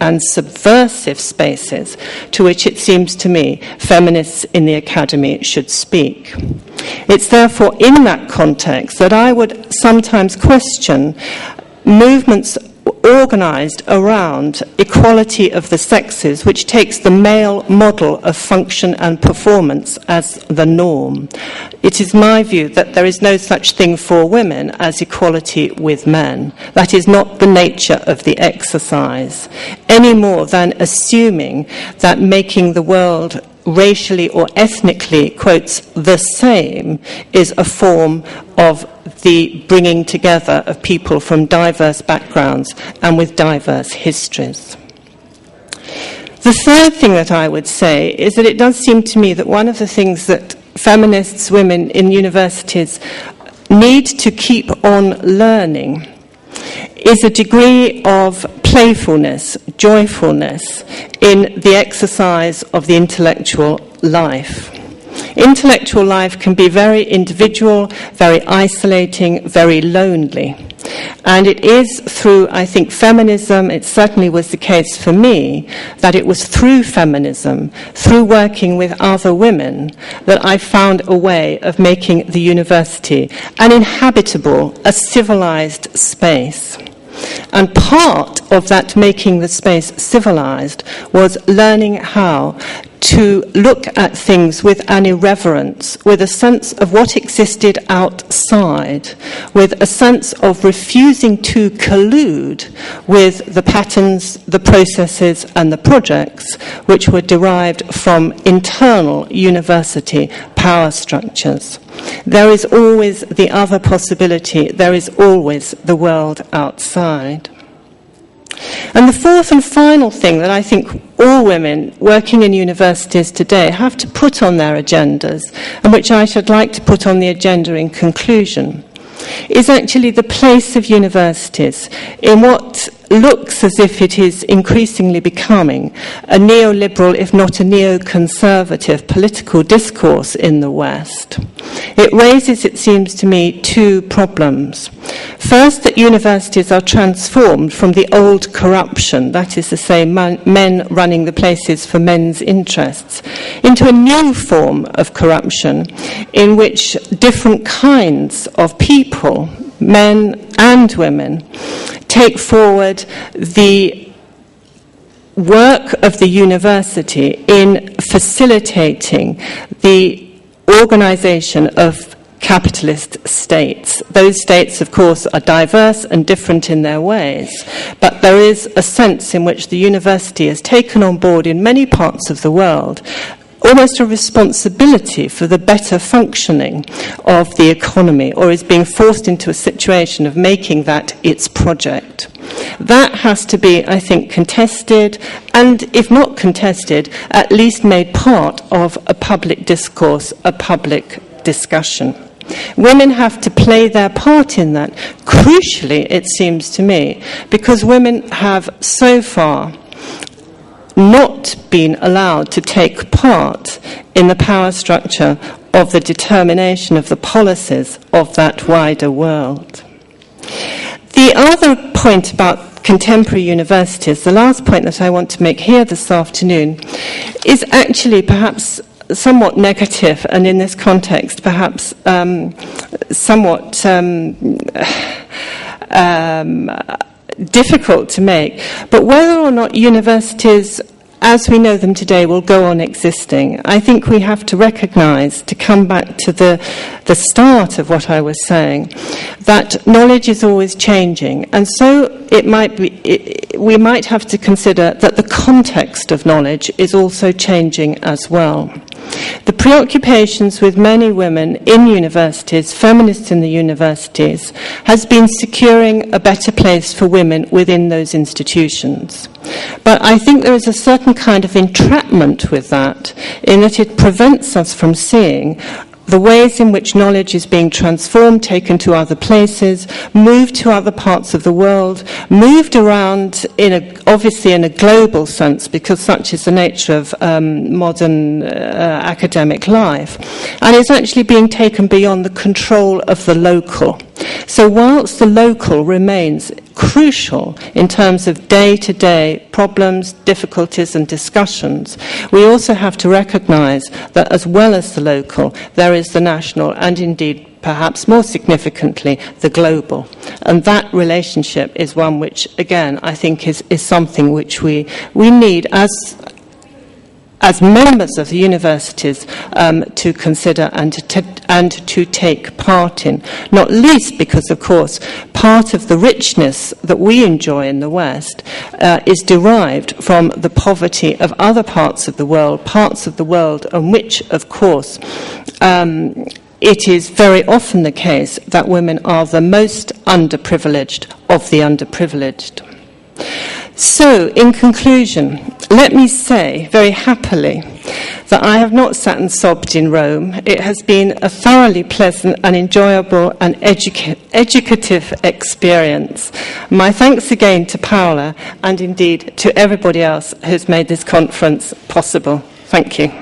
and subversive spaces to which it seems to me feminists in the academy should speak. It's therefore in that context that I would sometimes question movements organised around equality of the sexes, which takes the male model of function and performance as the norm. It is my view that there is no such thing for women as equality with men. That is not the nature of the exercise, any more than assuming that making the world racially or ethnically, quotes, the same is a form of the bringing together of people from diverse backgrounds and with diverse histories. The third thing that I would say is that it does seem to me that one of the things that feminists, women in universities need to keep on learning is a degree of playfulness, joyfulness in the exercise of the intellectual life. Intellectual life can be very individual, very isolating, very lonely. And it is through, I think, feminism, it certainly was the case for me, that it was through feminism, through working with other women, that I found a way of making the university an inhabitable, a civilized space. And part of that making the space civilized was learning how to look at things with an irreverence, with a sense of what existed outside, with a sense of refusing to collude with the patterns, the processes, and the projects which were derived from internal university power structures. There is always the other possibility, there is always the world outside. And the fourth and final thing that I think all women working in universities today have to put on their agendas, and which I should like to put on the agenda in conclusion, is actually the place of universities in what looks as if it is increasingly becoming a neoliberal, if not a neoconservative, political discourse in the West. It raises, it seems to me, two problems. First, that universities are transformed from the old corruption, that is to say, men running the places for men's interests, into a new form of corruption in which different kinds of people, men and women, take forward the work of the university in facilitating the organisation of capitalist states. Those states, of course, are diverse and different in their ways, but there is a sense in which the university has taken on board in many parts of the world almost a responsibility for the better functioning of the economy, or is being forced into a situation of making that its project. That has to be, I think, contested, and if not contested, at least made part of a public discourse, a public discussion. Women have to play their part in that, crucially, it seems to me, because women have so far not been allowed to take part in the power structure of the determination of the policies of that wider world. The other point about contemporary universities, the last point that I want to make here this afternoon, is actually perhaps somewhat negative, and in this context perhaps somewhat difficult to make. But whether or not universities as we know them today will go on existing, I think we have to recognise, to come back to the start of what I was saying, that knowledge is always changing, and so we might have to consider that the context of knowledge is also changing as well. The preoccupations with many women in universities, feminists in the universities, has been securing a better place for women within those institutions. But I think there is a certain kind of entrapment with that, in that it prevents us from seeing the ways in which knowledge is being transformed, taken to other places, moved to other parts of the world, moved around obviously in a global sense, because such is the nature of modern academic life, and is actually being taken beyond the control of the local. So whilst the local remains crucial in terms of day-to-day problems, difficulties and discussions, we also have to recognise that as well as the local, there is the national and indeed perhaps more significantly, the global. And that relationship is one which, again, I think is something which we need as members of the universities to consider and to take part in, not least because, of course, part of the richness that we enjoy in the West is derived from the poverty of other parts of the world in which, of course, it is very often the case that women are the most underprivileged of the underprivileged. So, in conclusion, let me say very happily that I have not sat and sobbed in Rome. It has been a thoroughly pleasant and enjoyable and educative experience. My thanks again to Paola and indeed to everybody else who's made this conference possible. Thank you.